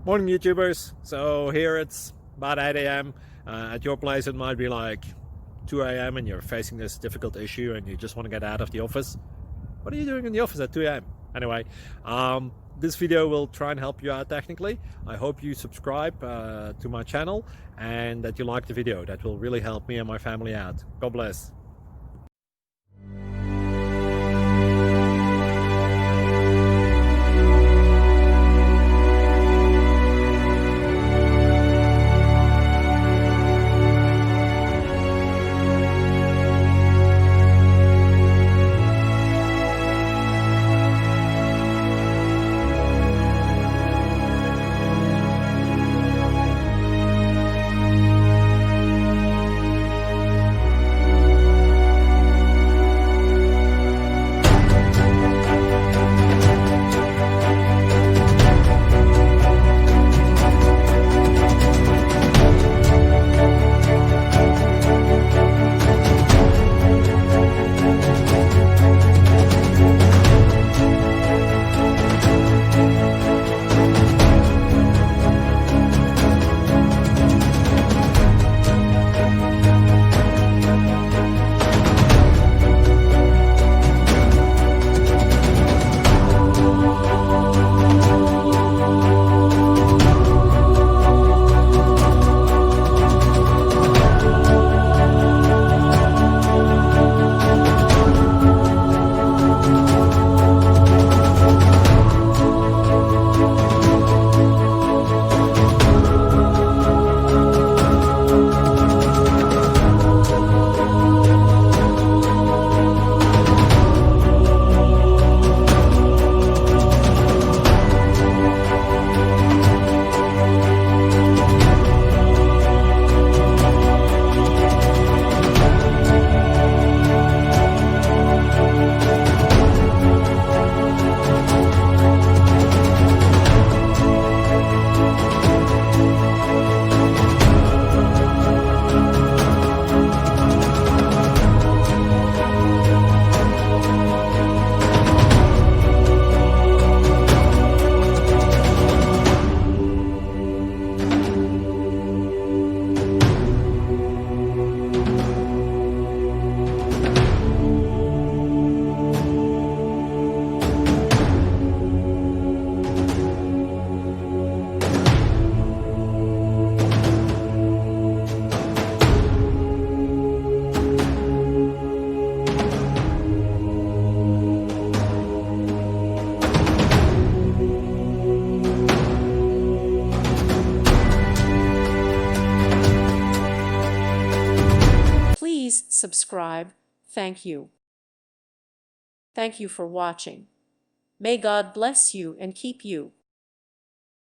Morning YouTubers. So here it's about 8 a.m. At your place it might be like 2 a.m. and you're facing this difficult issue and you just want to get out of the office. What are you doing in the office at 2 a.m.? Anyway, this video will try and help you out technically. I hope you subscribe to my channel and that you like the video. That will really help me and my family out. God bless. Please subscribe. Thank you. Thank you for watching. May God bless you and keep you.